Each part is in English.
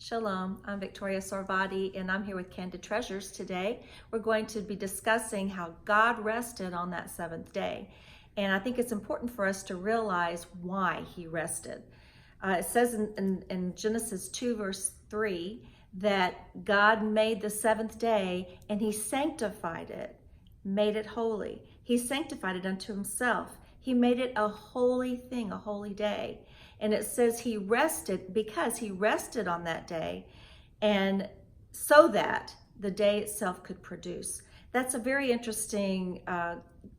Shalom, I'm Victoria Sorvati and I'm here with Candid Treasures today. We're going to be discussing how God rested on that seventh day. And I think it's important for us to realize why he rested. It says in Genesis 2 verse 3 that God made the seventh day and he sanctified it, made it holy. He sanctified it unto himself. He made it a holy thing, a holy day. And it says he rested because he rested on that day, and so that the day itself could produce. That's a very interesting,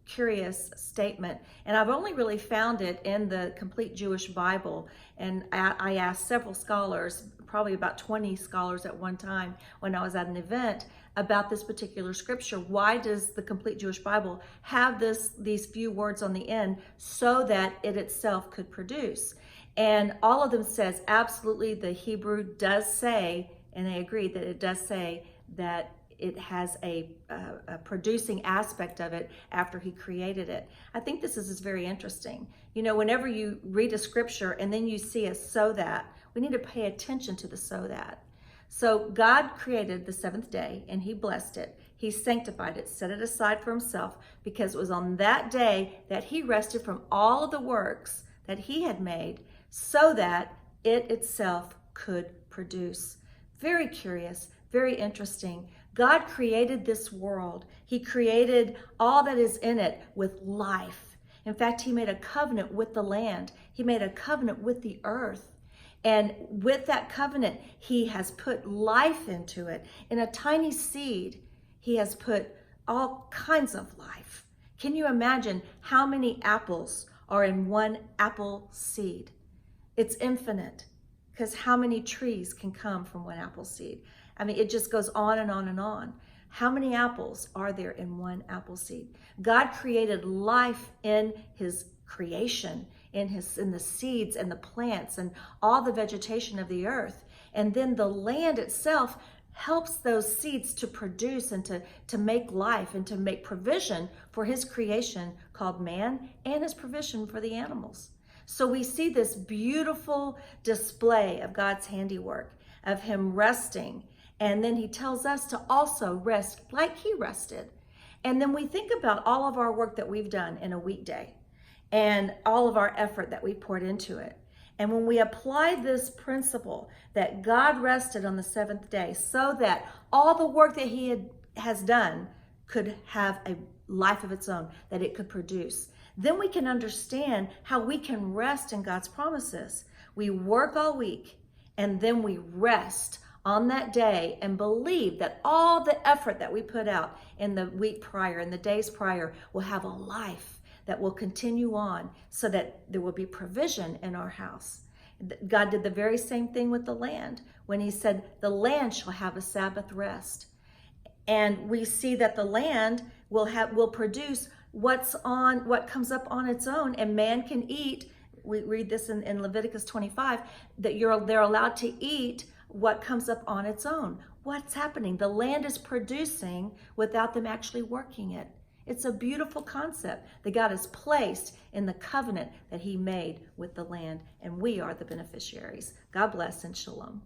curious statement. And I've only really found it in the Complete Jewish Bible. And I asked several scholars, probably about 20 scholars at one time when I was at an event, about this particular scripture. Why does the Complete Jewish Bible have these few words on the end so that it itself could produce? And all of them says absolutely the Hebrew does say, and they agree that it does say that it has a producing aspect of it after he created it. I think this is very interesting. You know, whenever you read a scripture and then you see a so that, we need to pay attention to the so that. So God created the seventh day and he blessed it. He sanctified it, set it aside for himself, because it was on that day that he rested from all of the works that he had made so that it itself could produce. Very curious, very interesting. God created this world. He created all that is in it with life. In fact, he made a covenant with the land. He made a covenant with the earth. And with that covenant, he has put life into it. In a tiny seed, he has put all kinds of life. Can you imagine how many apples are in one apple seed? It's infinite, because how many trees can come from one apple seed? I mean, it just goes on and on and on. How many apples are there in one apple seed? God created life in his creation, in the seeds and the plants and all the vegetation of the earth. And then the land itself helps those seeds to produce and to make life and to make provision for his creation called man, and his provision for the animals. So we see this beautiful display of God's handiwork, of him resting. And then he tells us to also rest like he rested. And then we think about all of our work that we've done in a weekday and all of our effort that we poured into it. And when we apply this principle that God rested on the seventh day so that all the work that he has done could have a life of its own, that it could produce, then we can understand how we can rest in God's promises. We work all week and then we rest on that day and believe that all the effort that we put out in the week prior, in the days prior, will have a life that will continue on so that there will be provision in our house. God did the very same thing with the land when he said, the land shall have a Sabbath rest. And we see that the land will produce what comes up on its own, and man can eat. We read this in Leviticus 25, that they're allowed to eat what comes up on its own. What's happening? The land is producing without them actually working it. It's a beautiful concept that God has placed in the covenant that he made with the land, and we are the beneficiaries. God bless and shalom.